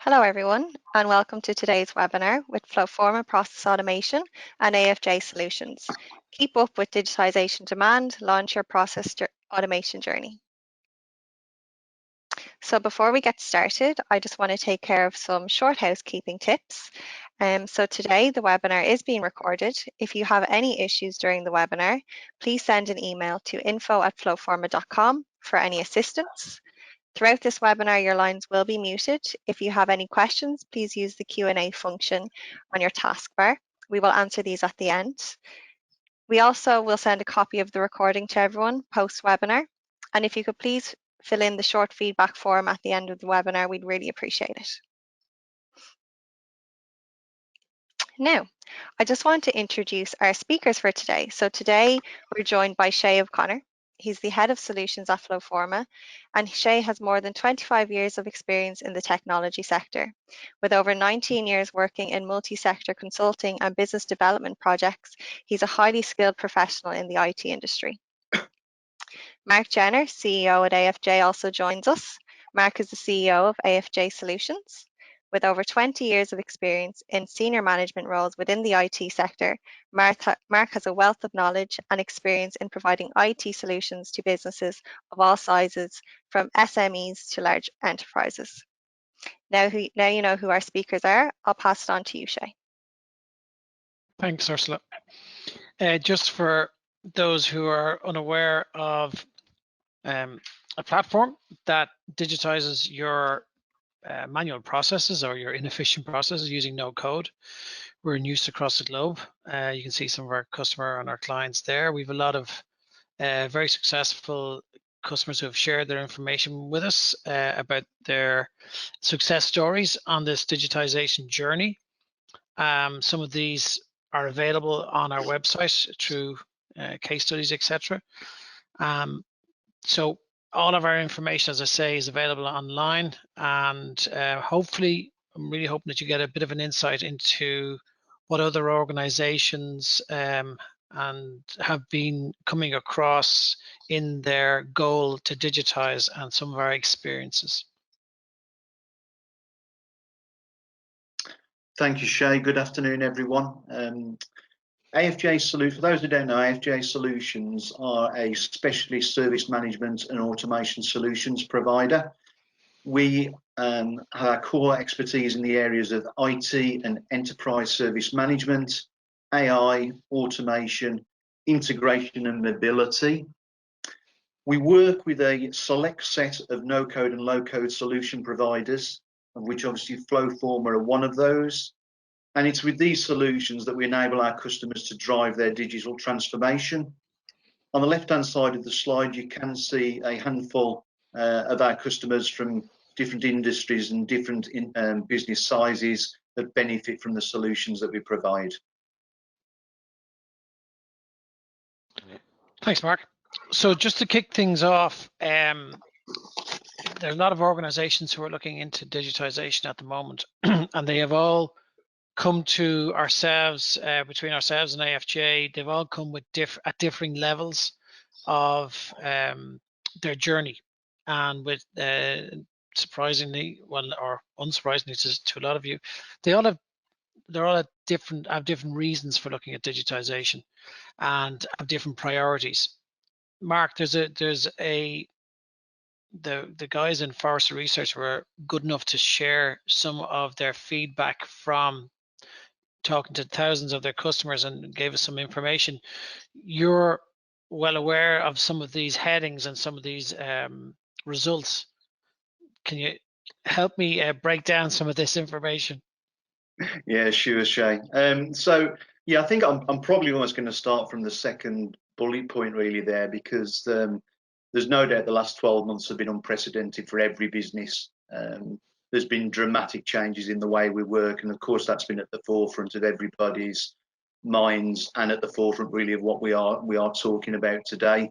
Hello everyone, and welcome to today's webinar with FlowForma Process Automation and AFJ Solutions. Keep up with digitisation demand, launch your process automation journey. So before we get started, I just want to take care of some short housekeeping tips. So today the webinar is being recorded. If you have any issues during the webinar, please send an email to info@flowforma.com for any assistance. Throughout this webinar, your lines will be muted. If you have any questions, please use the Q&A function on your taskbar. We will answer these at the end. We also will send a copy of the recording to everyone post-webinar. And if you could please fill in the short feedback form at the end of the webinar, we'd really appreciate it. Now, I just want to introduce our speakers for today. So today we're joined by Shay O'Connor. He's the head of solutions at FlowForma, and Shay has more than 25 years of experience in the technology sector. With over 19 years working in multi-sector consulting and business development projects, he's a highly skilled professional in the IT industry. Mark Jenner, CEO at AFJ, also joins us. Mark is the CEO of AFJ Solutions. With over 20 years of experience in senior management roles within the IT sector, Mark has a wealth of knowledge and experience in providing IT solutions to businesses of all sizes, from SMEs to large enterprises. Now you know who our speakers are. I'll pass it on to you, Shay. Thanks, Ursula. Just for those who are unaware of a platform that digitizes your manual processes or your inefficient processes using no code. We're in use across the globe. You can see some of our customer and our clients there. We have a lot of very successful customers who have shared their information with us about their success stories on this digitization journey. Some of these are available on our website through case studies, etc. So all of our information, as I say, is available online, and hopefully, I'm really hoping that you get a bit of an insight into what other organizations and have been coming across in their goal to digitize and some of our experiences. Thank you, Shay. Good afternoon, everyone. AFJ Solutions, for those who don't know, AFJ Solutions are a specialist service management and automation solutions provider. We have our core expertise in the areas of IT and enterprise service management, AI, automation, integration and mobility. We work with a select set of no-code and low-code solution providers, of which obviously FlowForma are one of those. And it's with these solutions that we enable our customers to drive their digital transformation. On the left-hand side of the slide, you can see a handful of our customers from different industries and different business sizes that benefit from the solutions that we provide. Thanks, Mark. So just to kick things off, there's a lot of organizations who are looking into digitization at the moment, and they have all come to ourselves, between ourselves and AFJ, they've all come with at differing levels of their journey, and with surprisingly, well, or unsurprisingly to a lot of you, they're all have different reasons for looking at digitization and have different priorities. Mark, the guys in Forrester Research were good enough to share some of their feedback from talking to thousands of their customers and gave us some information. You're well aware of some of these headings and some of these results. Can you help me break down some of this information? Yeah, sure, Shay. So yeah, I think I'm probably almost going to start from the second bullet point really there, because there's no doubt the last 12 months have been unprecedented for every business. There's been dramatic changes in the way we work, and of course that's been at the forefront of everybody's minds and at the forefront really of what we are talking about today.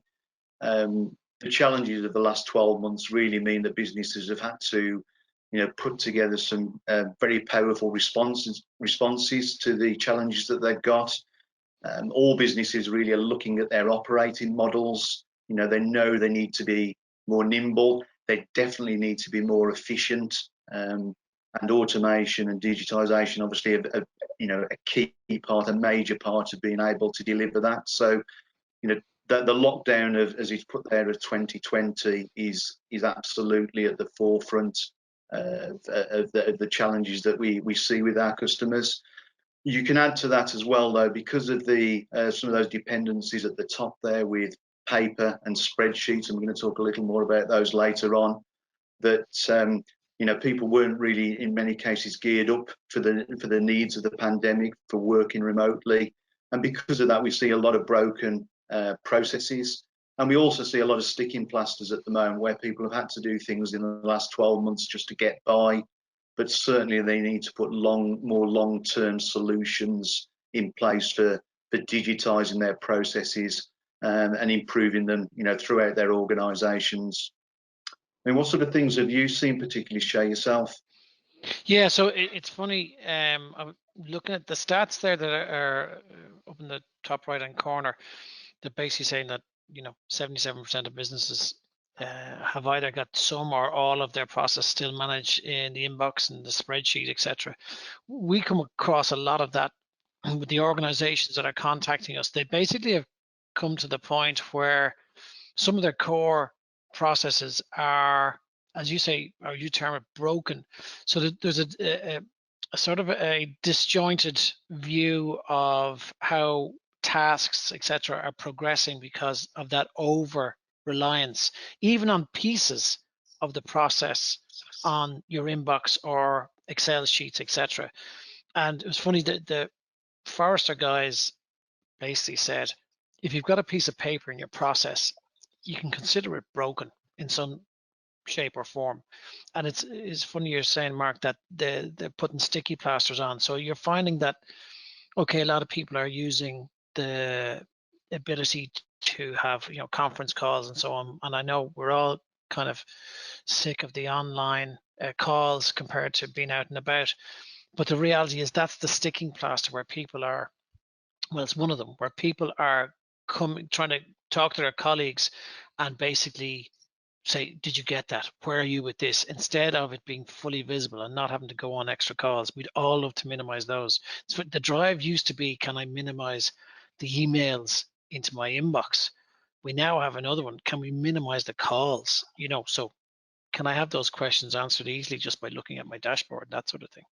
The challenges of the last 12 months really mean that businesses have had to, put together some very powerful responses to the challenges that they've got. All businesses really are looking at their operating models. They know they need to be more nimble. They definitely need to be more efficient. and automation and digitisation, obviously, a key part, a major part of being able to deliver that. So, the lockdown as he's put there of 2020 is absolutely at the forefront of the challenges that we see with our customers. You can add to that as well, though, because of the some of those dependencies at the top there with paper and spreadsheets, and we're going to talk a little more about those later on, that people weren't really, in many cases, geared up for the needs of the pandemic, for working remotely, and because of that, we see a lot of broken processes, and we also see a lot of sticking plasters at the moment, where people have had to do things in the last 12 months just to get by, but certainly they need to put more long-term solutions in place for digitising their processes and improving them, throughout their organisations. I mean, what sort of things have you seen particularly, Shay, yourself? Yeah, so it's funny. I'm looking at the stats there that are up in the top right-hand corner. They're basically saying that 77% of businesses have either got some or all of their process still managed in the inbox and the spreadsheet, etc. We come across a lot of that with the organizations that are contacting us. They basically have come to the point where some of their core processes are, as you say, or you term it, broken. So that there's a sort of a disjointed view of how tasks, etc., are progressing because of that over reliance, even on pieces of the process on your inbox or Excel sheets, etc. And it was funny that the Forrester guys basically said, if you've got a piece of paper in your process, you can consider it broken in some shape or form. And it's funny you're saying, Mark, that they're putting sticky plasters on. So you're finding that, okay, a lot of people are using the ability to have conference calls and so on. And I know we're all kind of sick of the online calls compared to being out and about. But the reality is that's the sticking plaster where people are, well, it's one of them, where people are trying to talk to their colleagues and basically say, did you get that? Where are you with this? Instead of it being fully visible and not having to go on extra calls. We'd all love to minimize those. So the drive used to be, can I minimize the emails into my inbox? We now have another one. Can we minimize the calls? So can I have those questions answered easily just by looking at my dashboard, that sort of thing?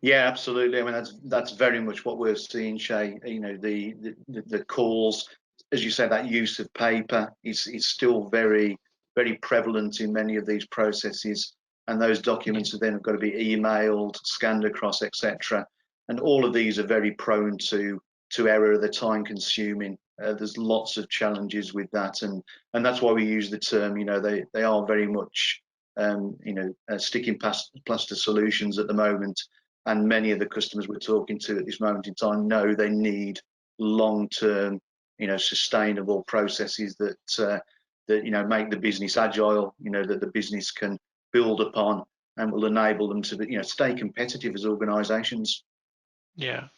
Yeah, absolutely. I mean, that's very much what we're seeing, Shay. The calls, as you say, that use of paper is still very, very prevalent in many of these processes, and those documents have then got to be emailed, scanned across, etc. And all of these are very prone to error. They're time consuming. There's lots of challenges with that, and that's why we use the term. They are very much sticking plaster solutions at the moment. And many of the customers we're talking to at this moment in time know they need long-term, sustainable processes that make the business agile, that the business can build upon and will enable them to, stay competitive as organisations. Yeah.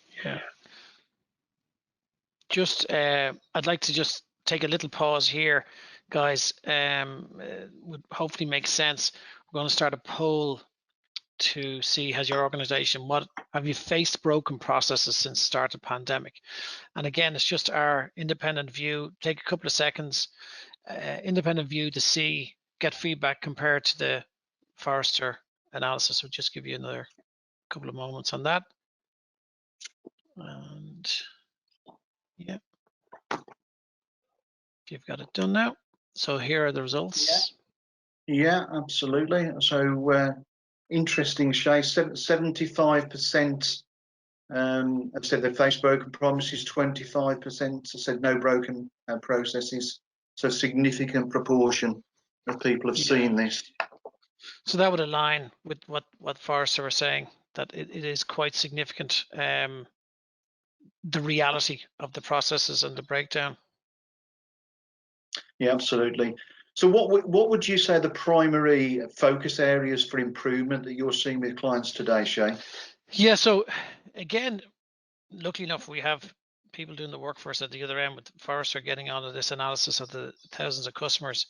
Just, I'd like to just take a little pause here, guys. Would hopefully make sense. We're going to start a poll to see, has your organization, what have you faced broken processes since the start of the pandemic? And again, it's just our independent view. Take a couple of seconds, independent view to see, get feedback compared to the Forrester analysis. We'll just give you another couple of moments on that. And yeah, if you've got it done now. So here are the results. Yeah, absolutely. So interesting, Shay. 75% have said they faced broken promises. 25% have said no broken processes. So a significant proportion of people have seen this. So that would align with what Forrester were saying, that it is quite significant, the reality of the processes and the breakdown. Yeah, absolutely. So what would you say are the primary focus areas for improvement that you're seeing with clients today, Shay? Yeah, so again, luckily enough, we have people doing the work for us at the other end, with Forrester getting onto this analysis of the thousands of customers.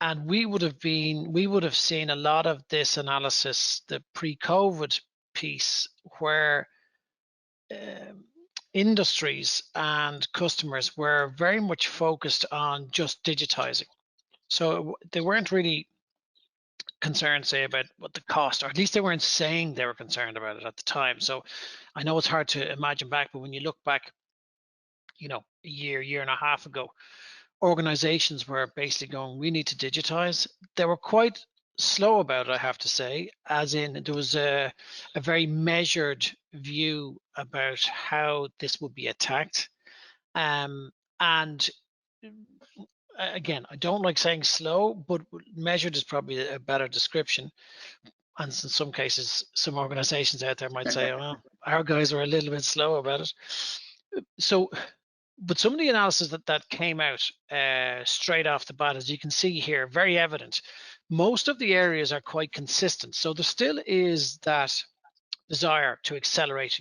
And we would have seen a lot of this analysis, the pre-COVID piece, where industries and customers were very much focused on just digitizing. So they weren't really concerned, say, about what the cost, or at least they weren't saying they were concerned about it at the time. So I know it's hard to imagine back, but when you look back, a year and a half ago, organizations were basically going, we need to digitize. They were quite slow about it, I have to say, as in there was a very measured view about how this would be attacked. And again, I don't like saying slow, but measured is probably a better description. And in some cases, some organizations out there might say, well, our guys are a little bit slow about it. So, but some of the analysis that came out straight off the bat, as you can see here, very evident. Most of the areas are quite consistent. So there still is that desire to accelerate,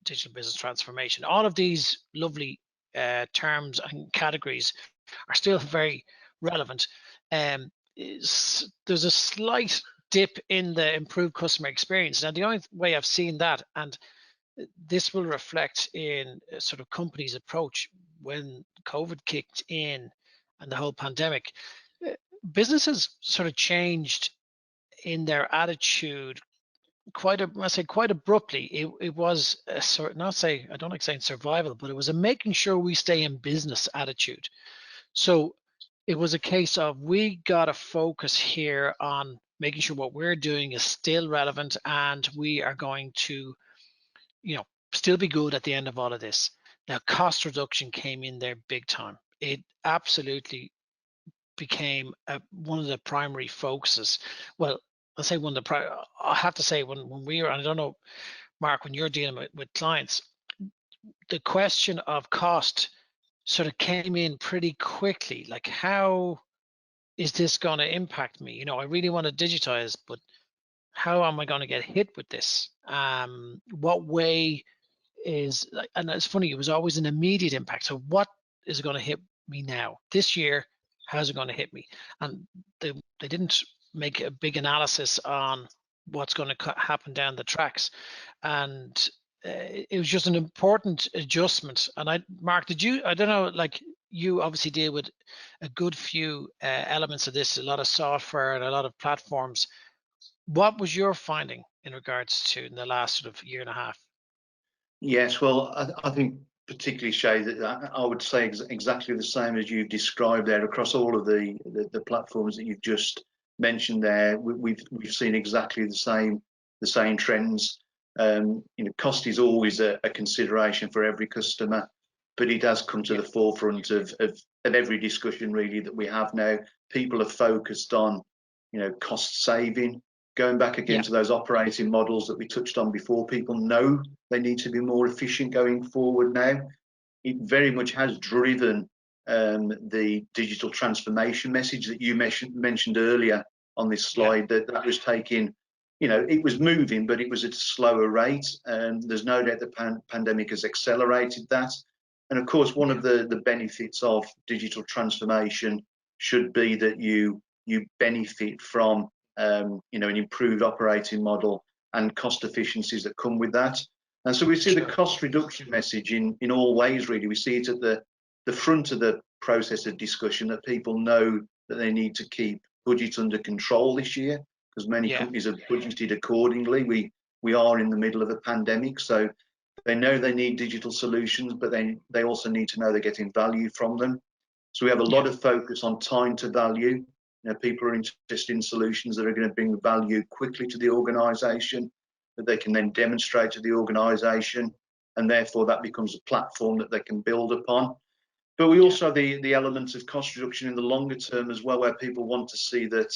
digital business transformation. All of these lovely terms and categories are still very relevant. There's a slight dip in the improved customer experience. Now, the only way I've seen that, and this will reflect in sort of companies' approach when COVID kicked in and the whole pandemic, businesses sort of changed in their attitude quite abruptly. It was a sort, I don't like saying survival, but it was a making sure we stay in business attitude. So it was a case of, we got to focus here on making sure what we're doing is still relevant, and we are going to, still be good at the end of all of this. Now, cost reduction came in there big time. It absolutely became one of the primary focuses. Well, I'll say one of the I have to say, when we were, and I don't know, Mark, when you're dealing with clients, the question of cost sort of came in pretty quickly. Like, how is this going to impact me? I really want to digitize, but how am I going to get hit with this? What way is, and it's funny, it was always an immediate impact. So what is going to hit me now this year? How's it going to hit me? And they didn't make a big analysis on what's going to happen down the tracks. And it was just an important adjustment. And Mark, I don't know, like, you obviously deal with a good few elements of this, a lot of software and a lot of platforms. What was your finding in regards to in the last sort of year and a half? Yes, well, I think particularly, Shay, that I would say exactly the same as you've described there across all of the platforms that you've just mentioned there. We've seen exactly the same trends. Cost is always a consideration for every customer, but it has come to the forefront of every discussion really that we have now. People are focused on, cost saving. Going back again to those operating models that we touched on before, people know they need to be more efficient going forward now. It very much has driven the digital transformation message that you mentioned earlier on this slide, that was taking, it was moving, but it was at a slower rate. And there's no doubt the pandemic has accelerated that. And of course, one of the benefits of digital transformation should be that you benefit from an improved operating model and cost efficiencies that come with that. And so we see the cost reduction message in all ways, really. We see it at the front of the process of discussion, that people know that they need to keep budget under control this year, because many companies have budgeted accordingly. We are in the middle of a pandemic, so they know they need digital solutions, but they also need to know they're getting value from them. So we have a lot of focus on time to value. People are interested in solutions that are going to bring value quickly to the organisation, that they can then demonstrate to the organisation, and therefore that becomes a platform that they can build upon. But we also have the elements of cost reduction in the longer term as well, where people want to see that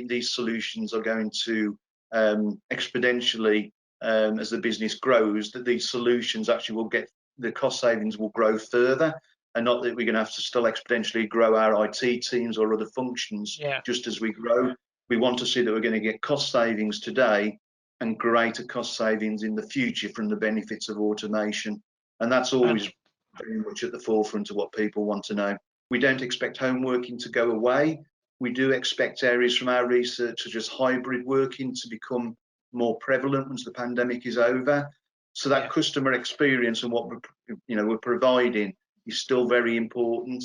these solutions are going to exponentially, as the business grows, that these solutions actually will get, the cost savings will grow further. And not that we're going to have to still exponentially grow our IT teams or other functions just as we grow. We want to see that we're going to get cost savings today and greater cost savings in the future from the benefits of automation. And that's always very much at the forefront of what people want to know. We don't expect home working to go away. We do expect areas from our research such as hybrid working to become more prevalent once the pandemic is over. So that customer experience and what we're providing is still very important.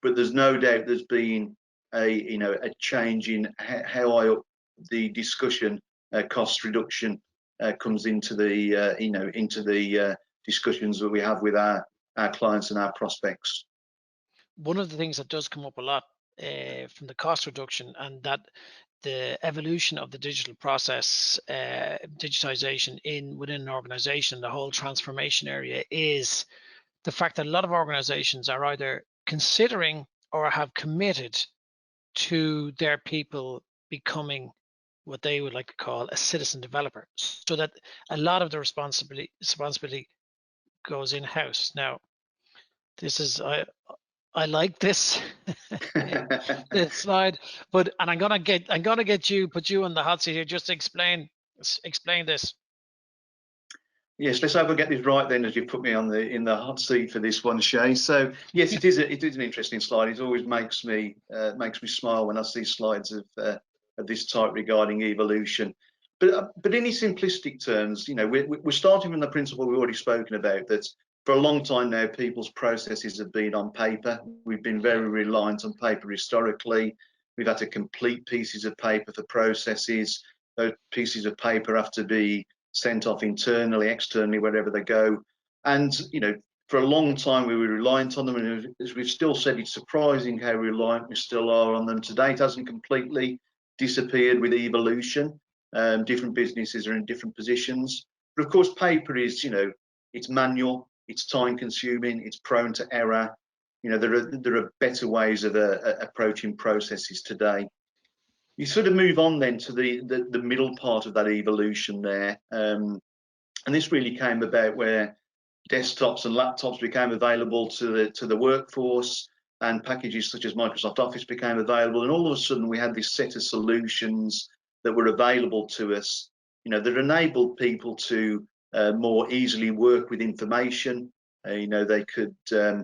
But there's no doubt there's been a change in how the discussion cost reduction comes into the discussions that we have with our clients and our prospects. One of the things that does come up a lot from the cost reduction, and that the evolution of the digital process, digitization within an organization, the whole transformation area, is the fact that a lot of organizations are either considering or have committed to their people becoming what they would like to call a citizen developer, so that a lot of the responsibility goes in-house. Now, this is I like this this slide, and I'm gonna put you on the hot seat here just to explain this. Yes, let's hope I get this right then, as you put me in the hot seat for this one, Shay. So yes, it is an interesting slide. It always makes me smile when I see slides of this type regarding evolution. But in its simplistic terms, we're starting from the principle we've already spoken about, that for a long time now, people's processes have been on paper. We've been very reliant on paper historically. We've had to complete pieces of paper for processes. Those pieces of paper have to be sent off internally, externally, wherever they go. And, for a long time we were reliant on them. And as we've still said, it's surprising how reliant we still are on them today. It hasn't completely disappeared with evolution. Different businesses are in different positions. But of course, paper is, it's manual, it's time consuming, it's prone to error. There are better ways of approaching processes today. You sort of move on then to the middle part of that evolution there. And this really came about where desktops and laptops became available to the workforce, and packages such as Microsoft Office became available. And all of a sudden we had this set of solutions that were available to us, that enabled people to more easily work with information. They could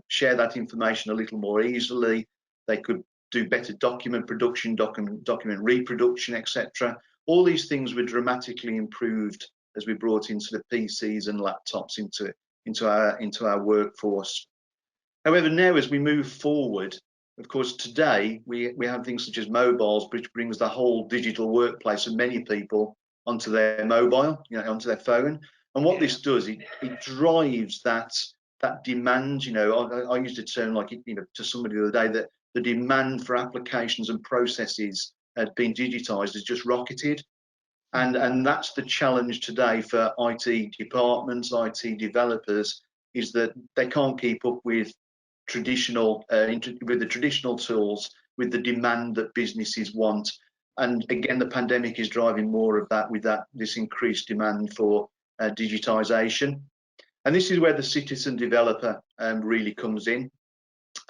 share that information a little more easily. They could do better document production, document reproduction, etc. All these things were dramatically improved as we brought into the PCs and laptops into our workforce. However, now as we move forward, of course, today we have things such as mobiles, which brings the whole digital workplace of many people onto their mobile, onto their phone. And what this does, it drives that demand. I used a term like, to somebody the other day, that the demand for applications and processes being digitized has just rocketed. And that's the challenge today for IT departments, IT developers, is that they can't keep up with the traditional tools, with the demand that businesses want. And again, the pandemic is driving more of that, with this increased demand for digitization. And this is where the citizen developer really comes in.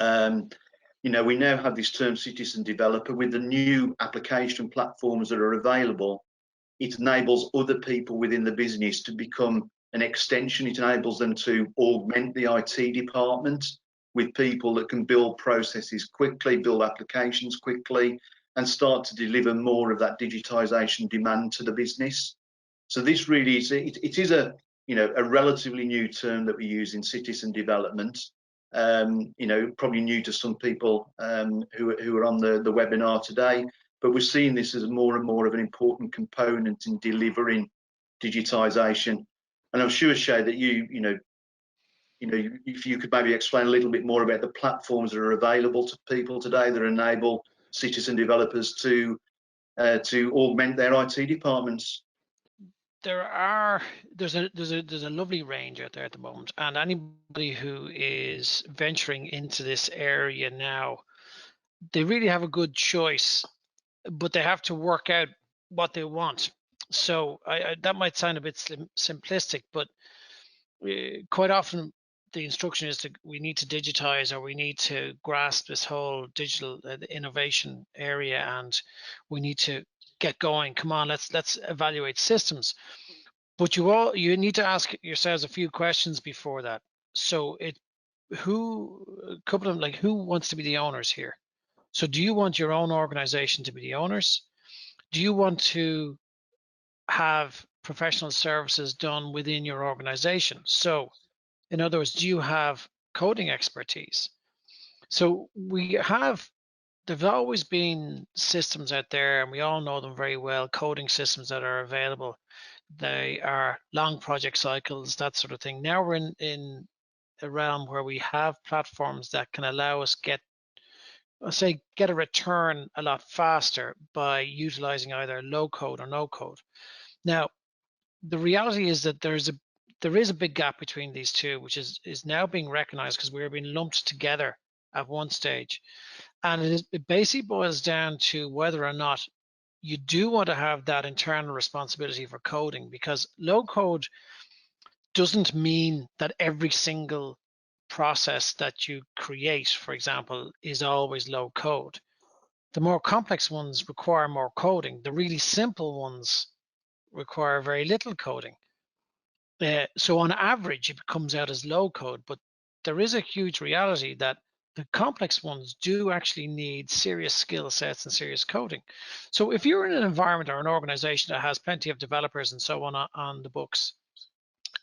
We now have this term citizen developer. With the new application platforms that are available, it enables other people within the business to become an extension. It enables them to augment the IT department with people that can build processes quickly, build applications quickly, and start to deliver more of that digitization demand to the business. So this really is, it is a relatively new term that we use in citizen development. Probably new to some people who are on the webinar today, but we're seeing this as more and more of an important component in delivering digitization. And I'm sure, Shay, that if you could maybe explain a little bit more about the platforms that are available to people today that enable citizen developers to augment their IT departments. There's a lovely range out there at the moment, and anybody who is venturing into this area now, they really have a good choice, but they have to work out what they want. So that might sound a bit simplistic, but quite often the instruction is we need to digitize, or we need to grasp this whole digital innovation area, and we need to get going. Come on, let's evaluate systems. But you need to ask yourselves a few questions before that. So a couple of them, like, who wants to be the owners here? So do you want your own organization to be the owners? Do you want to have professional services done within your organization? So in other words, do you have coding expertise? So there've always been systems out there, and we all know them very well, coding systems that are available. They are long project cycles, that sort of thing. Now we're in a realm where we have platforms that can allow us get a return a lot faster by utilizing either low code or no code. Now, the reality is that there is a big gap between these two, which is now being recognized because we're being lumped together at one stage. And it basically boils down to whether or not you do want to have that internal responsibility for coding, because low code doesn't mean that every single process that you create, for example, is always low code. The more complex ones require more coding. The really simple ones require very little coding. So on average, it comes out as low code, but there is a huge reality that the complex ones do actually need serious skill sets and serious coding. So if you're in an environment or an organization that has plenty of developers and so on the books,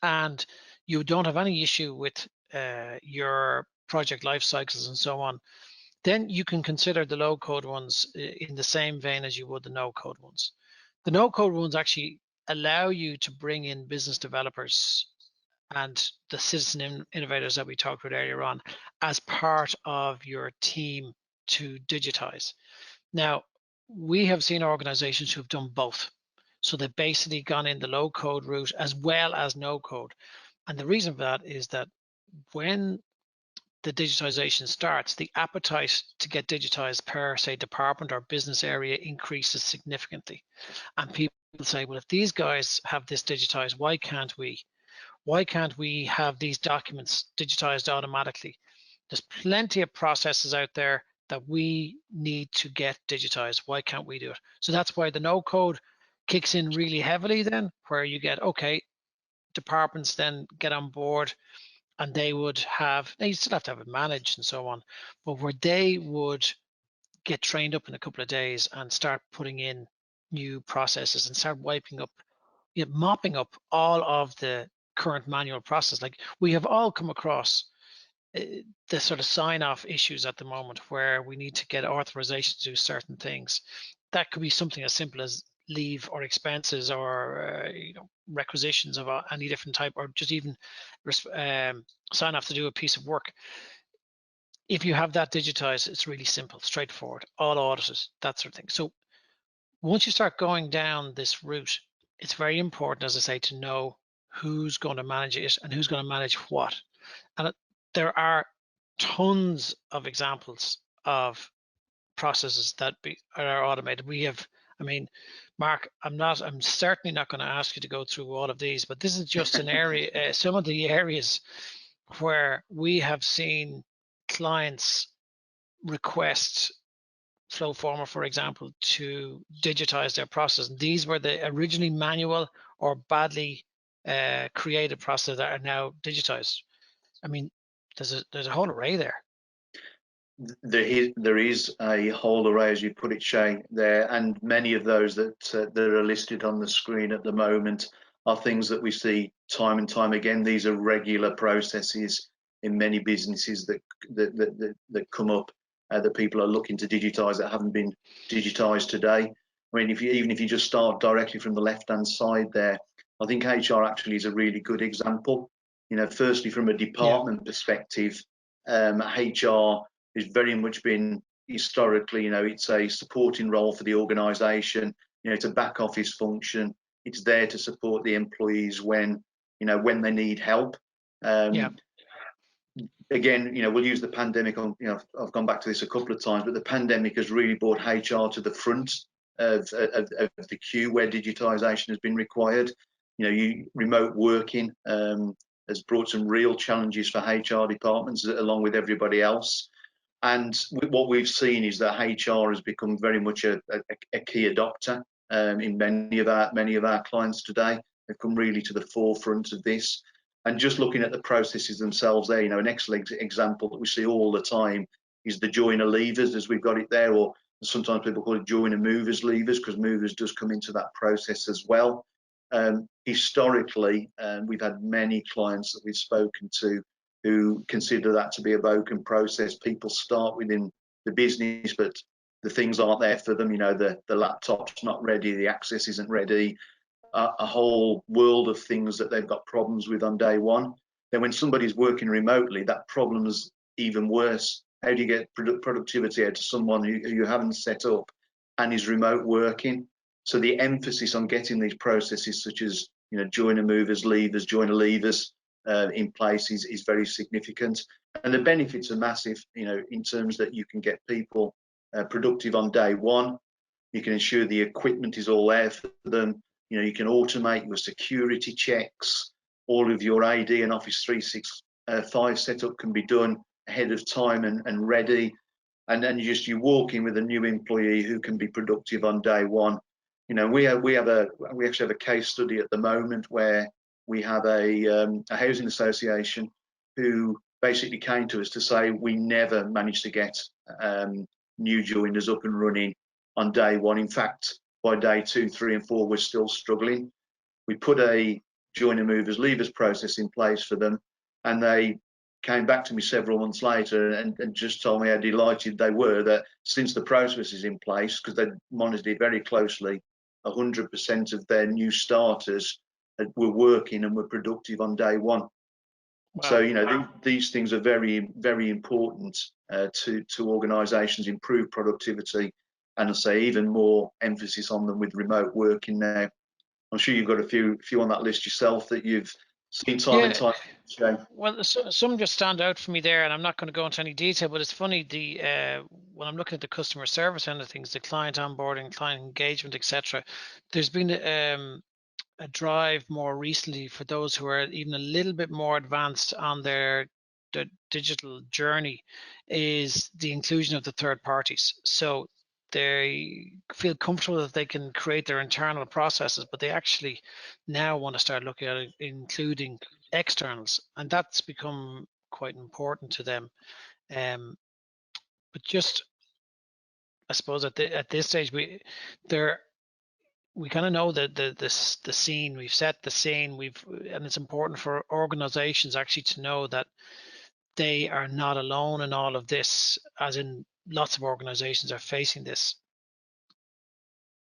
and you don't have any issue with your project life cycles and so on, then you can consider the low code ones in the same vein as you would the no code ones. The no code ones actually allow you to bring in business developers and the citizen innovators that we talked about earlier on as part of your team to digitize. Now, we have seen organizations who have done both. So they've basically gone in the low code route as well as no code. And the reason for that is that when the digitization starts, the appetite to get digitized per, say, department or business area increases significantly. And people say, well, if these guys have this digitized, why can't we? Why can't we have these documents digitized automatically? There's plenty of processes out there that we need to get digitized. Why can't we do it? So that's why the no code kicks in really heavily then, where you get, okay, departments then get on board and they would have, now you still have to have it managed and so on, but where they would get trained up in a couple of days and start putting in new processes and start wiping up, mopping up all of the current manual process. Like we have all come across the sort of sign-off issues at the moment where we need to get authorization to do certain things. That could be something as simple as leave or expenses or requisitions of any different type, or just even sign off to do a piece of work. If you have that digitized, it's really simple, straightforward, all audited, that sort of thing. So once you start going down this route, it's very important, as I say, to know who's going to manage it and who's going to manage what. And there are tons of examples of processes that are automated. We have, I mean, Mark, I'm certainly not going to ask you to go through all of these, but this is just an area, some of the areas where we have seen clients request FlowForma, for example, to digitize their process. And these were the originally manual or badly created processes that are now digitized. I mean, there's a whole array there. There is a whole array, as you put it, Shay, there, and many of those that are listed on the screen at the moment are things that we see time and time again. These are regular processes in many businesses that come up that people are looking to digitize that haven't been digitized today. I mean, even if you just start directly from the left-hand side there, I think HR actually is a really good example. You know, firstly, from a department perspective, HR has very much been historically, you know, it's a supporting role for the organisation. You know, it's a back office function. It's there to support the employees when, you know, when they need help. Again, you know, we'll use the pandemic on, you know, I've gone back to this a couple of times, but the pandemic has really brought HR to the front of the queue where digitisation has been required. You know, remote working has brought some real challenges for HR departments along with everybody else. And what we've seen is that HR has become very much a key adopter in many of our clients today. They've come really to the forefront of this. And just looking at the processes themselves there, an excellent example that we see all the time is the joiner levers, as we've got it there, or sometimes people call it joiner movers levers, because movers does come into that process as well. Historically, we've had many clients that we've spoken to who consider that to be a broken process. People start within the business, but the things aren't there for them. The laptop's not ready, the access isn't ready, a whole world of things that they've got problems with on day one. Then when somebody's working remotely, that problem's even worse. How do you get productivity out to someone who you haven't set up and is remote working? So the emphasis on getting these processes such as joiner movers, levers, joiner levers in place is very significant. And the benefits are massive, in terms that you can get people productive on day one. You can ensure the equipment is all there for them. You can automate your security checks. All of your AD and Office 365 setup can be done ahead of time and ready. And then you walk in with a new employee who can be productive on day one. We actually have a case study at the moment where we have a housing association who basically came to us to say we never managed to get new joiners up and running on day one. In fact, by day 2, 3, and 4, we're still struggling. We put a joiner movers levers process in place for them, and they came back to me several months later and just told me how delighted they were that since the process is in place, because they monitored it very closely, 100% of their new starters were working and were productive on day one. Wow. So these things are very, very important to organisations, improve productivity, and I say even more emphasis on them with remote working now. I'm sure you've got a few on that list yourself that you've seen time and time. Well, some just stand out for me there, and I'm not going to go into any detail, but it's funny, when I'm looking at the customer service end of things, the client onboarding, client engagement, etc., there's been a drive more recently for those who are even a little bit more advanced on their digital journey, is the inclusion of the third parties. So they feel comfortable that they can create their internal processes, but they actually now want to start looking at it, including externals, and that's become quite important to them. But just, I suppose at this stage, we kind of know the scene. We've set the scene. And it's important for organizations actually to know that they are not alone in all of this, as in lots of organizations are facing this.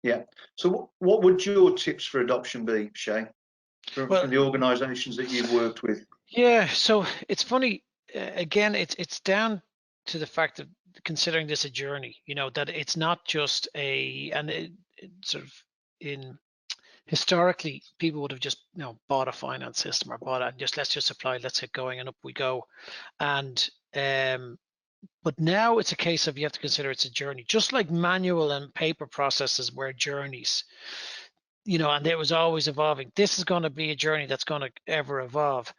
Yeah. So what would your tips for adoption be, Shay, from the organizations that you've worked with? Yeah, so it's funny, again, it's down to the fact of considering this a journey, that it's not just sort of historically, people would have just bought a finance system or bought it and let's just apply, let's get going, and up we go. And but now it's a case of you have to consider it's a journey, just like manual and paper processes were journeys, and it was always evolving. This is going to be a journey that's going to ever evolve.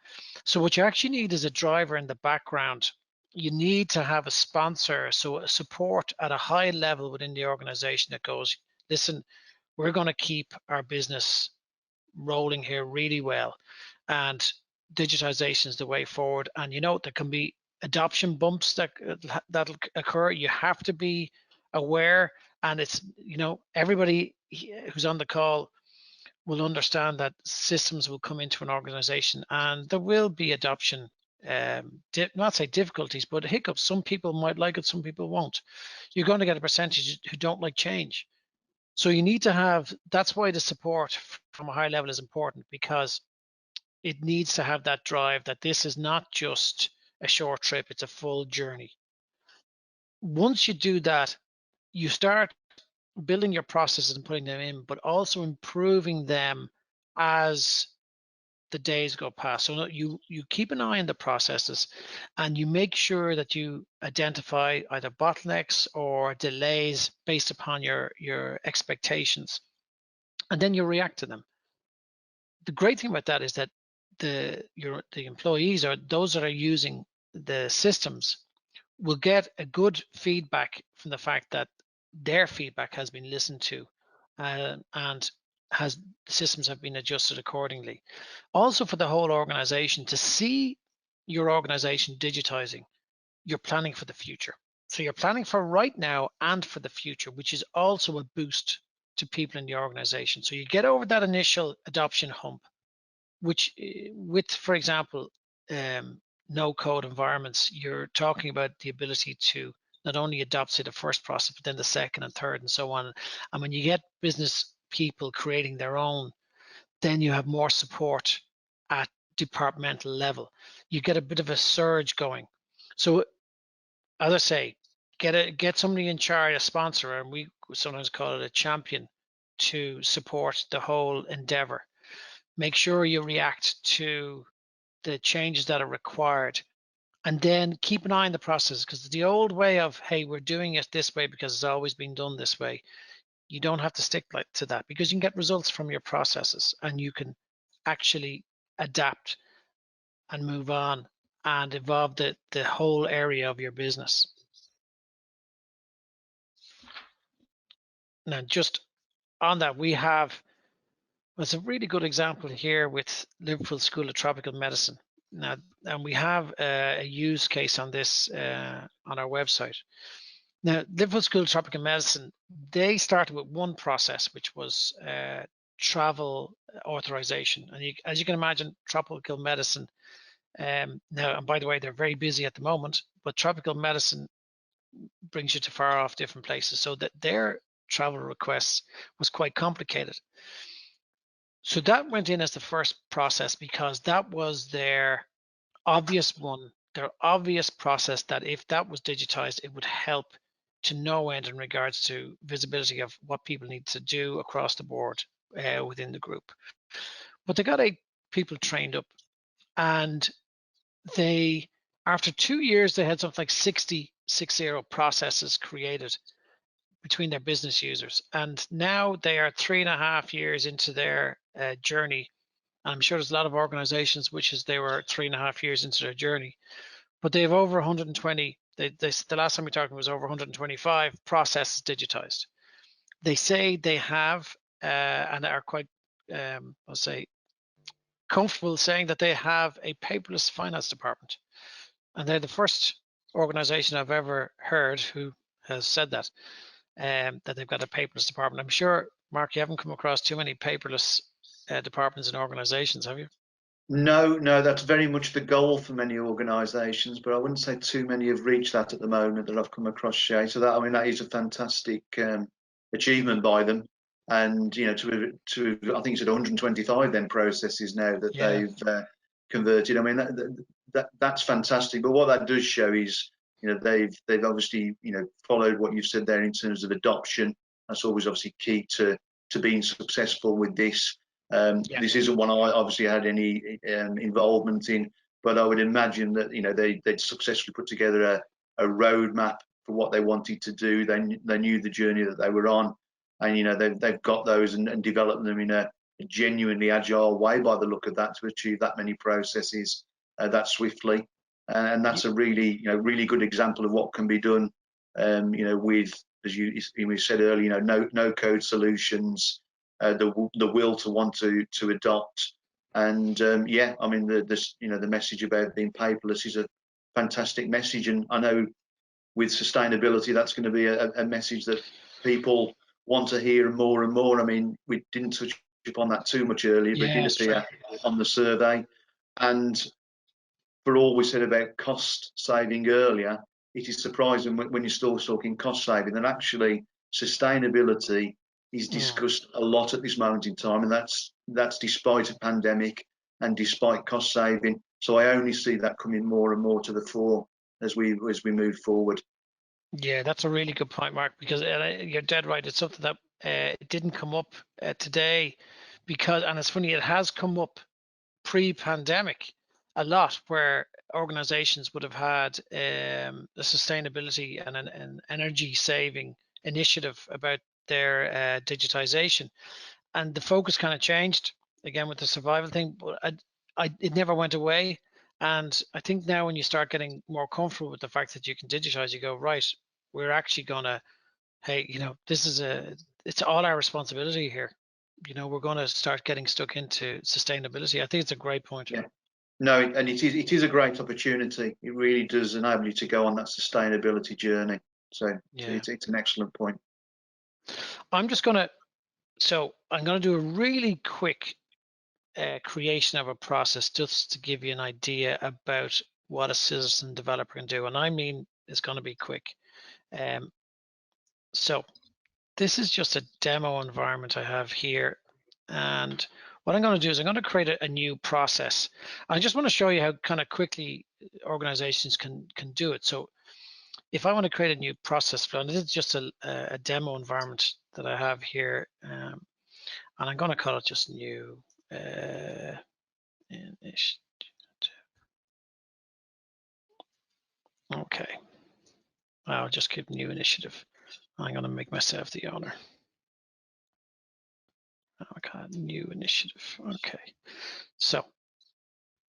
So what you actually need is a driver in the background. You need to have a sponsor, so a support at a high level within the organization that goes, listen, we're going to keep our business rolling here really well, and digitization is the way forward. And there can be adoption bumps that'll occur. You have to be aware, and it's everybody who's on the call will understand that systems will come into an organization and there will be adoption, not say difficulties, but hiccups. Some people might like it, some people won't. You're going to get a percentage who don't like change. So you need to have, that's why the support from a high level is important, because it needs to have that drive that this is not just a short trip, it's a full journey. Once you do that, you start building your processes and putting them in, but also improving them as the days go past. So you keep an eye on the processes, and you make sure that you identify either bottlenecks or delays based upon your expectations, and then you react to them. The great thing about that is that the employees, or those that are using the systems, will get a good feedback from the fact that their feedback has been listened to, and systems have been adjusted accordingly. Also for the whole organization to see your organization digitizing, you're planning for the future. So you're planning for right now and for the future, which is also a boost to people in the organization. So you get over that initial adoption hump, which with, for example, no code environments, you're talking about the ability to not only adopt, say, the first process, but then the second and third and so on. And when you get business people creating their own, then you have more support at departmental level. You get a bit of a surge going. So as I say, get somebody in charge, a sponsor, and we sometimes call it a champion, to support the whole endeavor. Make sure you react to the changes that are required, and then keep an eye on the process, because the old way of, hey, we're doing it this way because it's always been done this way, you don't have to stick to that, because you can get results from your processes and you can actually adapt and move on and evolve the whole area of your business. Now, just on that, we have, it's a really good example here with Liverpool School of Tropical Medicine. Now, and we have a use case on this on our website. Now, Liverpool School of Tropical Medicine, they started with one process, which was travel authorization. And as you can imagine, tropical medicine, now, and by the way, they're very busy at the moment, but tropical medicine brings you to far off different places, so that their travel requests was quite complicated. So that went in as the first process because that was their obvious one, their obvious process, that if that was digitized, it would help to no end in regards to visibility of what people need to do across the board within the group. But they got people trained up, and they, after 2 years, they had something like 60 processes created between their business users. And now they are 3.5 years into their journey. And I'm sure there's a lot of organizations which is they were 3.5 years into their journey, but they have over 120. The last time we talked was over 125 processes digitized. They say they have and are quite, I'll say, comfortable saying that they have a paperless finance department, and they're the first organization I've ever heard who has said that. That they've got a paperless department. I'm sure, Mark, you haven't come across too many paperless departments and organizations, have you? No, that's very much the goal for many organisations, but I wouldn't say too many have reached that at the moment that I've come across, Shay. So that, I mean, that is a fantastic achievement by them, and to I think it's at 125 then processes now that they've converted. I mean, that's fantastic. But what that does show is, they've obviously followed what you've said there in terms of adoption. That's always obviously key to being successful with this. This isn't one I obviously had any involvement in, but I would imagine that they'd successfully put together a roadmap for what they wanted to do. They knew the journey that they were on, and they've got those and developed them in a genuinely agile way by the look of that, to achieve that many processes that swiftly. And that's a really good example of what can be done. With, as you said earlier, no code solutions. The will to want to adopt, and I mean the message about being paperless is a fantastic message, and I know with sustainability that's going to be a message that people want to hear more and more. I mean, we didn't touch upon that too much earlier, but it did appear on the survey. And for all we said about cost saving earlier, it is surprising when you're still talking cost saving that actually sustainability is discussed a lot at this moment in time, and that's despite a pandemic and despite cost saving. So I only see that coming more and more to the fore as we move forward. Yeah, that's a really good point, Mark, because you're dead right. It's something that it didn't come up today, because, and it's funny, it has come up pre-pandemic a lot, where organizations would have had a sustainability and an energy saving initiative about their digitization, and the focus kind of changed again with the survival thing, but it never went away. And I think now when you start getting more comfortable with the fact that you can digitize, you go, right, we're actually gonna, hey, this is it's all our responsibility here. you know, we're going to start getting stuck into sustainability. I think it's a great point. Yeah. No, and it is a great opportunity. It really does enable you to go on that sustainability journey. So Yeah. it's an excellent point. I'm just going to, so I'm going to do a really quick creation of a process just to give you an idea about what a citizen developer can do. And I mean, it's going to be quick. So this is just a demo environment I have here. And what I'm going to do is I'm going to create a new process. I just want to show you how kind of quickly organizations can do it. So if I want to create a new process flow, and this is just a demo environment that I have here, and I'm going to call it just new initiative. Okay, I'll just keep new initiative. I'm going to make myself the owner. Okay, new initiative. Okay, so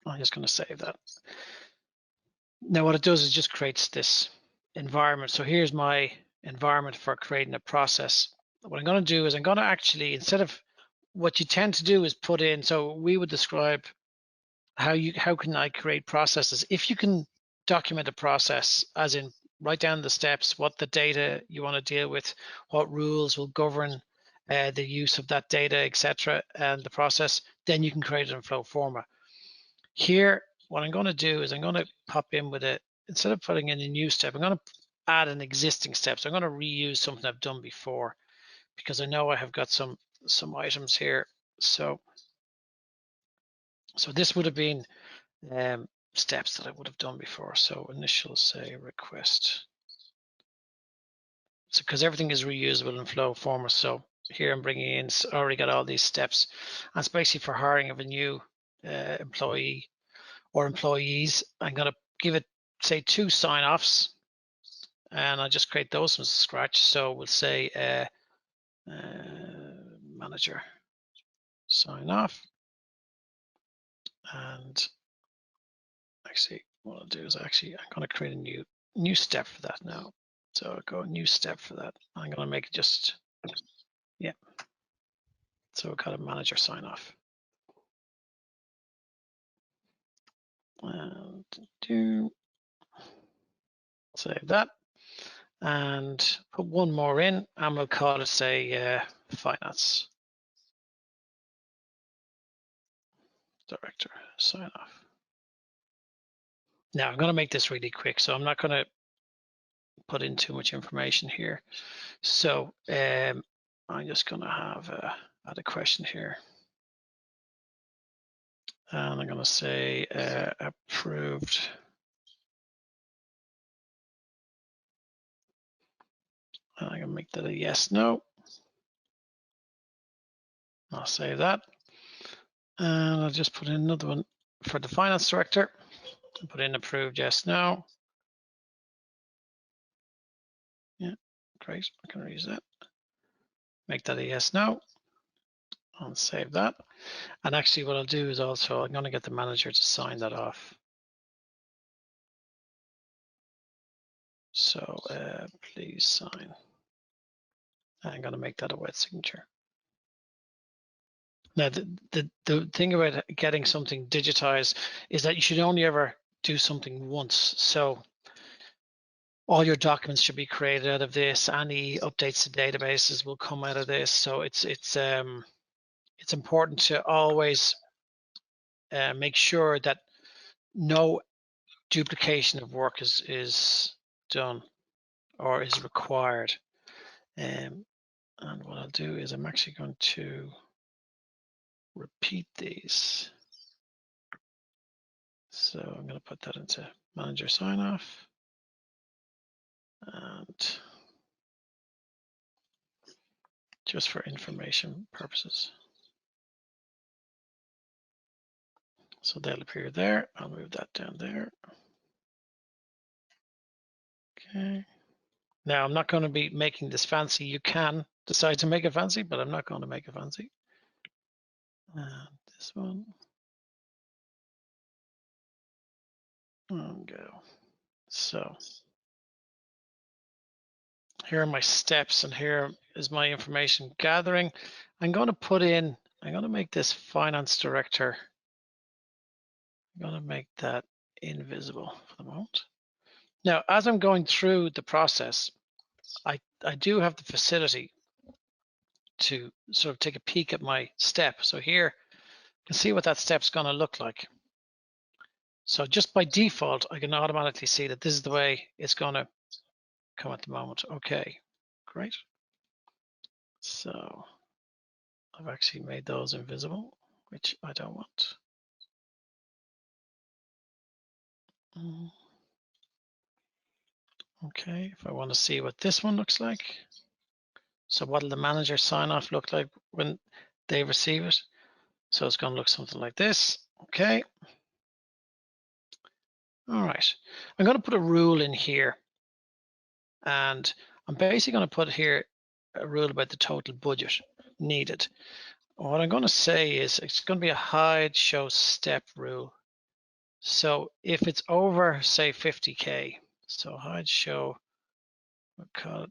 I'm just going to save that. Now what it does is just creates this environment. So here's my environment for creating a process. What I'm going to do is I'm going to actually, instead of what you tend to do is put in, so we would describe how can I create processes. If you can document a process, as in write down the steps, what the data you want to deal with, what rules will govern the use of that data, etc., and the process, then you can create it in FlowForma. Here, what I'm going to do is I'm going to pop in with it, instead of putting in a new step, I'm going to add an existing step. So I'm going to reuse something I've done before, because I know I have got some items here. So this would have been steps that I would have done before. So initial, say, request. So because everything is reusable in FlowForma. So here I'm bringing in, already got all these steps. And it's basically for hiring of a new employee or employees. I'm going to give it, say, 2 sign-offs, and I'll just create those from scratch. So we'll say manager sign off, and actually what I'll do is I'm going to create a new step for that now. So I'll go a new step for that. I'm going to make it just, yeah. So we've got a manager sign off. And do save that, and put one more in, and we'll call it, say, finance director sign off. Now I'm going to make this really quick, so I'm not going to put in too much information here. So I'm just going to have add a question here, and I'm going to say approved. And I'm going to make that a yes, no. I'll save that, and I'll just put in another one for the finance director. I'll put in approved yes, no. Yeah, great. I can reuse that. Make that a yes, no. I'll save that. And actually what I'll do is also, I'm going to get the manager to sign that off. So please sign. I'm going to make that a wet signature. Now, the thing about getting something digitized is that you should only ever do something once. So all your documents should be created out of this. Any updates to databases will come out of this. So it's important to always make sure that no duplication of work is done or is required. And what I'll do is I'm actually going to repeat these. So I'm going to put that into manager sign off, and just for information purposes. So they'll appear there. I'll move that down there. Okay. Now I'm not going to be making this fancy. You can decide to make it fancy, but I'm not going to make it fancy. And this one. And go. So here are my steps, and here is my information gathering. I'm going to make this finance director. I'm going to make that invisible for the moment. Now, as I'm going through the process, I do have the facility to sort of take a peek at my step. So here, you can see what that step's going to look like. So just by default, I can automatically see that this is the way it's going to come at the moment. Okay, great. So I've actually made those invisible, which I don't want. Okay, if I want to see what this one looks like. So what will the manager sign off look like when they receive it? So it's going to look something like this. Okay. All right. I'm going to put a rule in here. And I'm basically going to put here a rule about the total budget needed. What I'm going to say is it's going to be a hide show step rule. So if it's over, say 50K, so hide show, we'll call it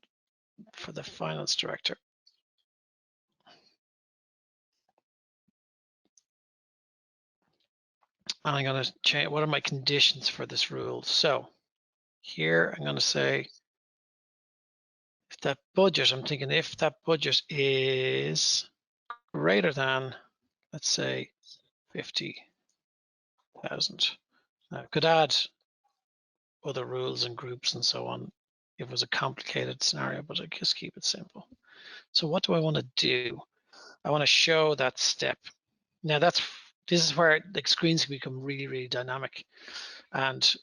for the finance director. And I'm going to change, what are my conditions for this rule? So here I'm going to say, if that budget, I'm thinking if that budget is greater than, let's say, 50,000. Now, I could add other rules and groups and so on if it was a complicated scenario, but I just keep it simple. So what do I want to do? I want to show that step. Now this is where the screens can become really, really dynamic, and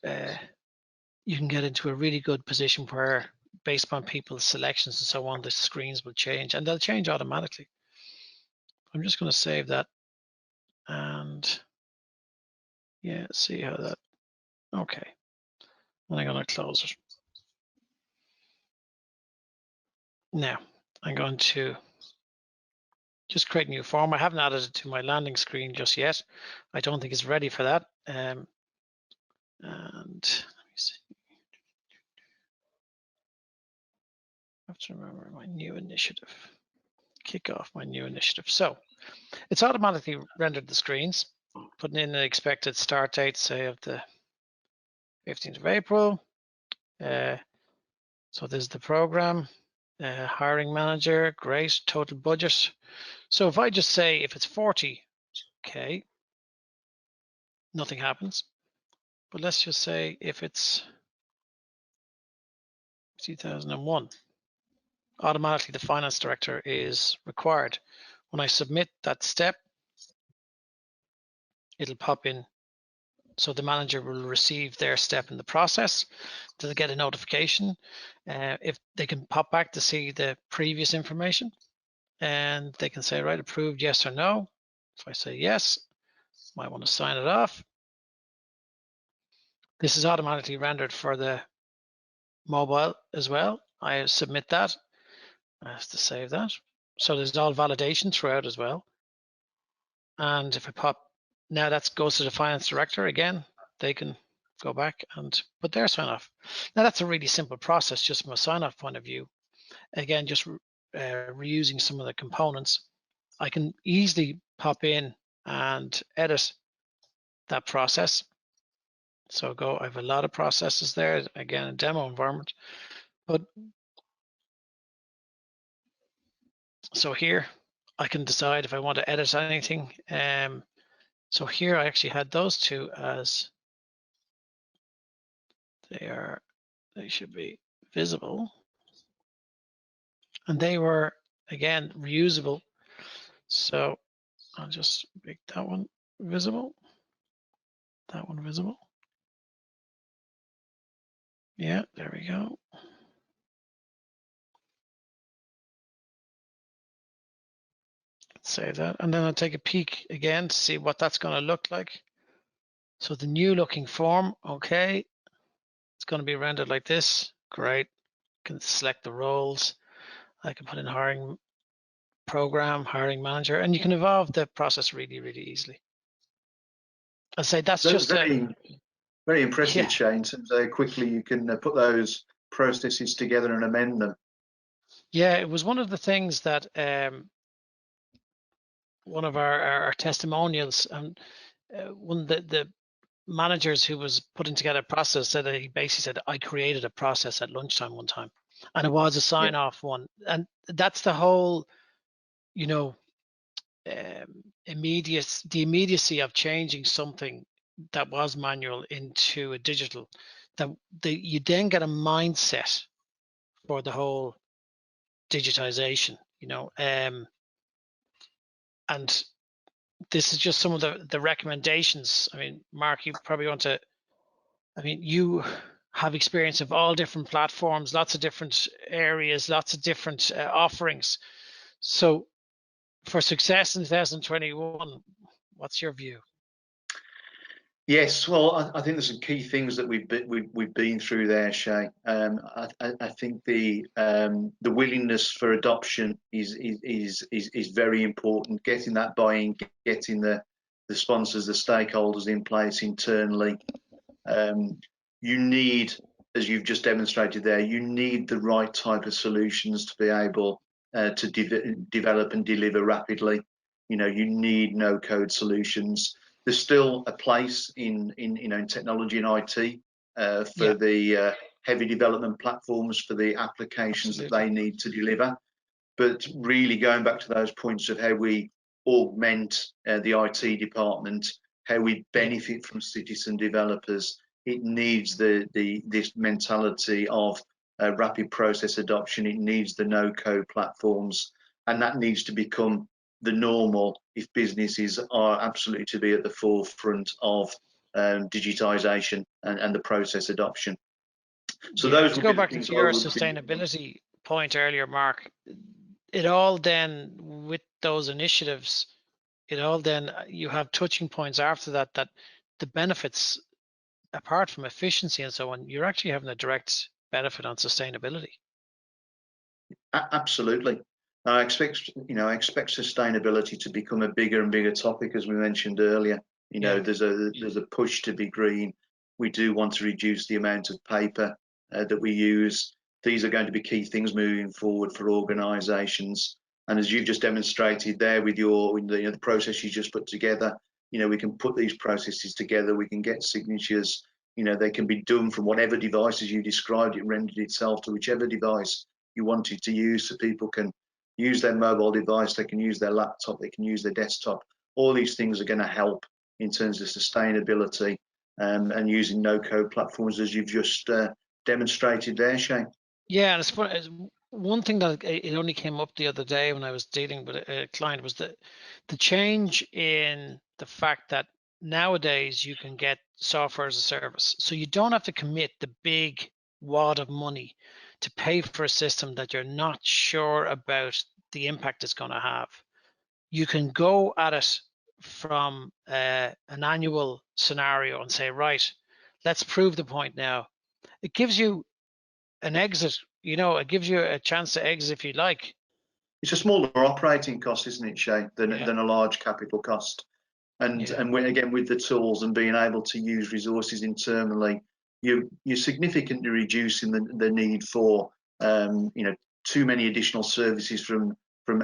you can get into a really good position where, based upon people's selections and so on, the screens will change, and they'll change automatically. I'm just going to save that, and yeah, see how that. Okay, and I'm going to close it. Now I'm going to just create a new form. I haven't added it to my landing screen just yet. I don't think it's ready for that. And let me see. I have to remember my new initiative. Kick off my new initiative. So it's automatically rendered the screens, putting in an expected start date, say of the 15th of April. So this is the program. Hiring manager, great, total budget. So if I just say if it's 40K, nothing happens. But let's just say if it's 2001, automatically the finance director is required. When I submit that step, it'll pop in. So the manager will receive their step in the process. They'll get a notification. If they can pop back to see the previous information, and they can say, right, approved, yes or no. If I say yes, might want to sign it off. This is automatically rendered for the mobile as well. I submit that. I have to save that. So there's all validation throughout as well. And if I pop, now that goes to the finance director again, they can go back and put their sign off. Now that's a really simple process just from a sign off point of view. Again, just reusing some of the components. I can easily pop in and edit that process. So I have a lot of processes there, again, a demo environment. But so here I can decide if I want to edit anything. So here I actually had those two as they should be visible. And they were, again, reusable. So I'll just make that one visible, that one visible. Yeah, there we go. Save that. And then I'll take a peek again to see what that's going to look like. So the new looking form, okay. It's going to be rendered like this. Great. Can select the roles. I can put in hiring program, hiring manager, and you can evolve the process really, really easily. I'd say that's just very impressive, Shane, in terms of how quickly you can put those processes together and amend them. Yeah, it was one of the things that one of our testimonials, and one of the managers who was putting together a process said that he basically said, I created a process at lunchtime one time, and it was a sign off one. And that's the whole, you know, the immediacy of changing something that was manual into a digital, that you then get a mindset for the whole digitization, you know. And this is just some of the recommendations. I mean, Mark, you probably want to, I mean, you have experience of all different platforms, lots of different areas, lots of different offerings. So for success in 2021, what's your view? Yes, well, I think there's some key things that we've been through there, Shay. I think the willingness for adoption is very important. Getting that buy-in, getting the sponsors, the stakeholders in place internally. You need, as you've just demonstrated there, you need the right type of solutions to be able to develop and deliver rapidly. You know, you need no-code solutions. There's still a place in technology and IT for the heavy development platforms, for the applications that they need to deliver. But really going back to those points of how we augment the IT department, how we benefit from citizen developers, it needs this mentality of rapid process adoption. It needs the no-code platforms, and that needs to become the normal if businesses are absolutely to be at the forefront of digitization and the process adoption. So those to would go be the back things to I your would be. sustainability point earlier, Mark, it all then, with those initiatives, it all then, you have touching points after that, that the benefits, apart from efficiency and so on, you're actually having a direct benefit on sustainability. Absolutely. I expect sustainability to become a bigger and bigger topic, as we mentioned earlier. You know, there's a push to be green. We do want to reduce the amount of paper that we use. These are going to be key things moving forward for organisations. And as you've just demonstrated there with the process you just put together, you know, we can put these processes together. We can get signatures. You know, they can be done from whatever device, as you described. It rendered itself to whichever device you wanted to use, so people can use their mobile device, they can use their laptop, they can use their desktop. All these things are going to help in terms of sustainability and using no-code platforms, as you've just demonstrated there, Shane. Yeah, and it's one thing that it only came up the other day when I was dealing with a client was the change in the fact that nowadays you can get software as a service. So you don't have to commit the big wad of money to pay for a system that you're not sure about the impact it's going to have. You can go at it from an annual scenario and say, right, let's prove the point now. It gives you an exit, you know, it gives you a chance to exit if you like. It's a smaller operating cost, isn't it, Shay, than a large capital cost. And again, with the tools and being able to use resources internally, you're significantly reducing the need for too many additional services from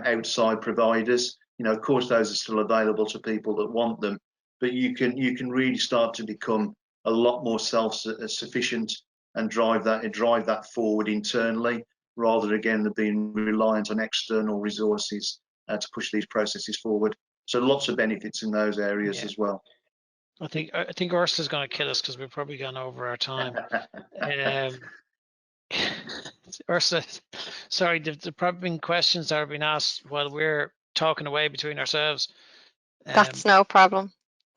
outside providers. You know, of course, those are still available to people that want them, but you can really start to become a lot more self-sufficient and drive that forward internally, rather again than being reliant on external resources to push these processes forward. So lots of benefits in those areas as well. I think Ursula's going to kill us because we've probably gone over our time. Ursula, sorry, there's probably been questions that have been asked while we're talking away between ourselves. That's no problem.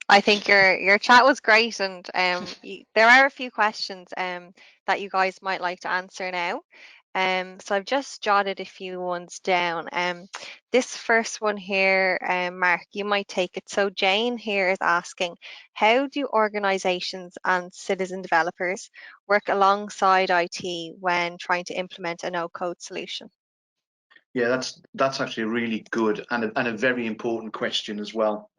I think your chat was great, and there are a few questions that you guys might like to answer now. So I've just jotted a few ones down. This first one here, Mark, you might take it. So Jane here is asking, how do organizations and citizen developers work alongside IT when trying to implement a no-code solution? Yeah, that's actually a really good and a very important question as well,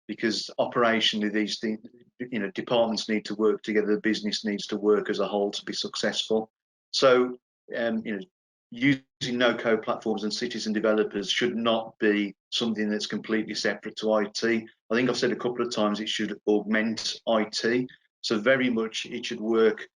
because operationally these things, you know, departments need to work together, the business needs to work as a whole to be successful. So, you know, using no-code platforms and citizen developers should not be something that's completely separate to IT. I think I've said a couple of times it should augment IT. So very much it should work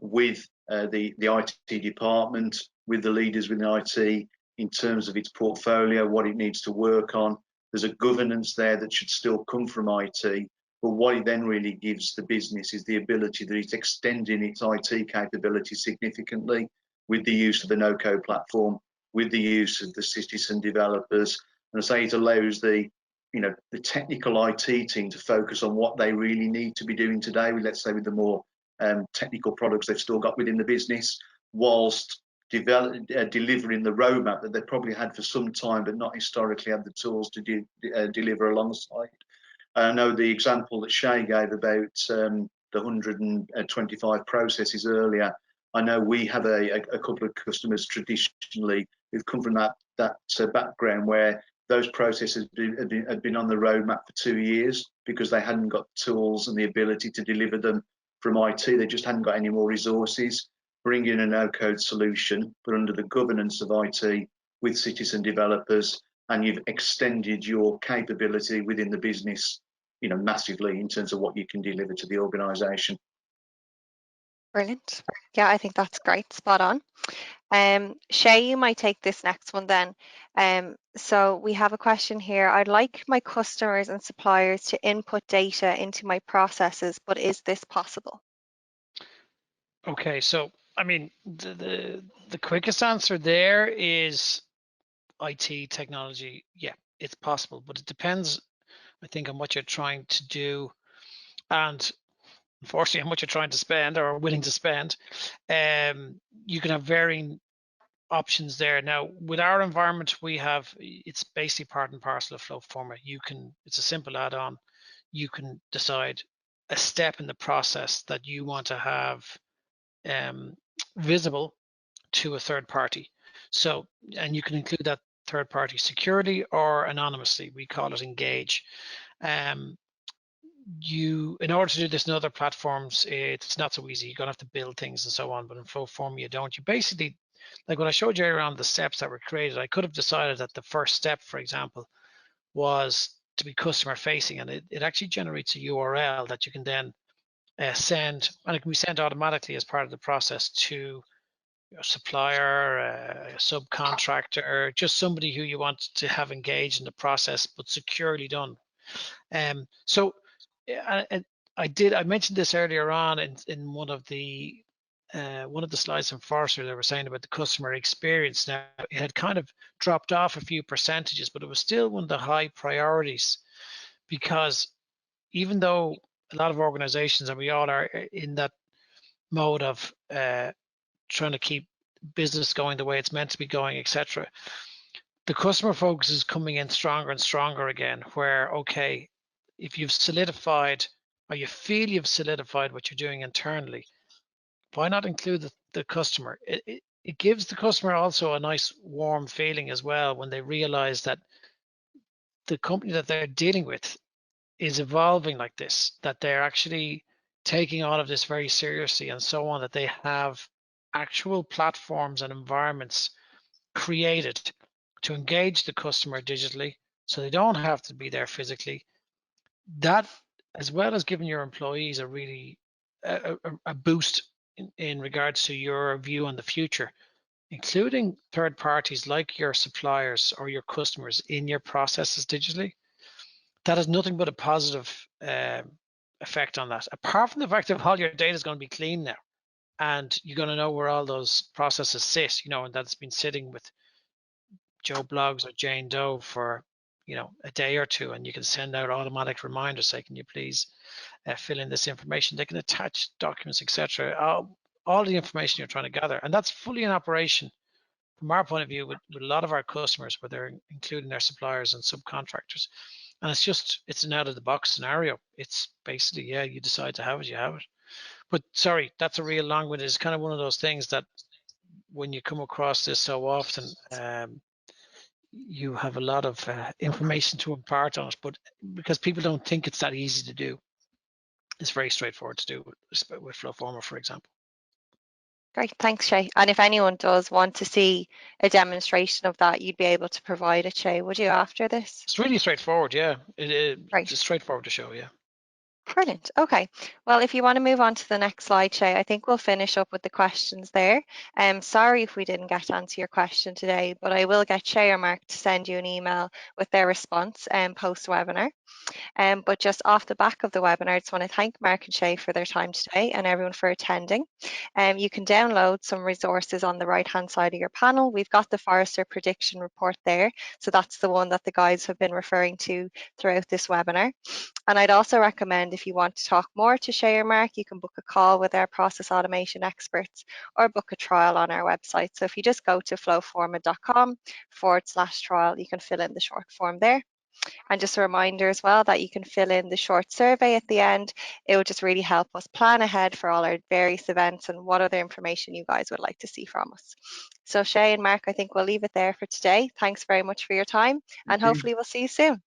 with the IT department, with the leaders within IT in terms of its portfolio, what it needs to work on. There's a governance there that should still come from IT, but what it then really gives the business is the ability that it's extending its IT capability significantly with the use of the no-code platform, with the use of the citizen developers. And I say it allows the technical IT team to focus on what they really need to be doing today, let's say with the more technical products they've still got within the business, whilst delivering the roadmap that they've probably had for some time, but not historically had the tools to deliver alongside. I know the example that Shay gave about the 125 processes earlier. I know we have a couple of customers traditionally who've come from that background where those processes had been on the roadmap for 2 years because they hadn't got tools and the ability to deliver them from IT. They just hadn't got any more resources. Bring in a no-code solution, but under the governance of IT with citizen developers, and you've extended your capability within the business, massively in terms of what you can deliver to the organisation. Brilliant. Yeah, I think that's great. Spot on. Shay, you might take this next one then. So we have a question here. I'd like my customers and suppliers to input data into my processes, but is this possible? Okay, so I mean, the quickest answer there is IT technology. Yeah, it's possible, but it depends, I think, on what you're trying to do, and unfortunately, how much you're trying to spend or willing to spend. You can have varying options there. Now, with our environment, it's basically part and parcel of FlowForma. It's a simple add-on. You can decide a step in the process that you want to have visible to a third party. So, and you can include that third party securely or anonymously. We call it engage. In order to do this in other platforms, it's not so easy. You're gonna have to build things and so on, but in FlowForma you don't. You basically, like when I showed you around the steps that were created, I could have decided that the first step, for example, was to be customer facing, and it actually generates a URL that you can then send, and it can be sent automatically as part of the process to your supplier, a subcontractor, just somebody who you want to have engaged in the process, but securely done. So I mentioned this earlier on in one of the slides from Forrester. They were saying about the customer experience. Now it had kind of dropped off a few percentages, but it was still one of the high priorities, because even though a lot of organizations, and we all are in that mode of trying to keep business going the way it's meant to be going, etc., the customer focus is coming in stronger and stronger again, where, okay, if you've solidified or you feel you've solidified what you're doing internally, why not include the customer? It gives the customer also a nice warm feeling as well when they realize that the company that they're dealing with is evolving like this, that they're actually taking all of this very seriously and so on, that they have actual platforms and environments created to engage the customer digitally so they don't have to be there physically. That, as well as giving your employees a really a boost in regards to your view on the future, including third parties like your suppliers or your customers in your processes digitally, that has nothing but a positive effect on that. Apart from the fact that all your data is going to be clean now, and you're going to know where all those processes sit, and that's been sitting with Joe Blogs or Jane Doe for a day or two, and you can send out automatic reminders say, can you please fill in this information. They can attach documents, etc. All the information you're trying to gather, and that's fully in operation from our point of view with a lot of our customers, where they're including their suppliers and subcontractors. And it's an out of the box scenario. It's basically, yeah, you decide to have it, you have it. But sorry, that's a real long one. It's kind of one of those things that when you come across this so often, you have a lot of information to impart on it, but because people don't think it's that easy to do, it's very straightforward to do with FlowForma, for example. Great, thanks, Shay. And if anyone does want to see a demonstration of that, you'd be able to provide it, Shay, would you, after this? It's really straightforward, yeah. Right. It's straightforward to show, yeah. Brilliant. Okay. Well, if you want to move on to the next slide, Shay, I think we'll finish up with the questions there. Sorry if we didn't get to answer your question today, but I will get Shay or Mark to send you an email with their response post-webinar. But just off the back of the webinar, I just want to thank Mark and Shay for their time today and everyone for attending. You can download some resources on the right-hand side of your panel. We've got the Forrester prediction report there. So that's the one that the guys have been referring to throughout this webinar. And I'd also recommend, if you want to talk more to Shay or Mark, you can book a call with our process automation experts or book a trial on our website. So if you just go to flowforma.com/trial, you can fill in the short form there. And just a reminder as well that you can fill in the short survey at the end. It will just really help us plan ahead for all our various events and what other information you guys would like to see from us. So Shay and Mark, I think we'll leave it there for today. Thanks very much for your time, and Thank you. hopefully we'll see you soon.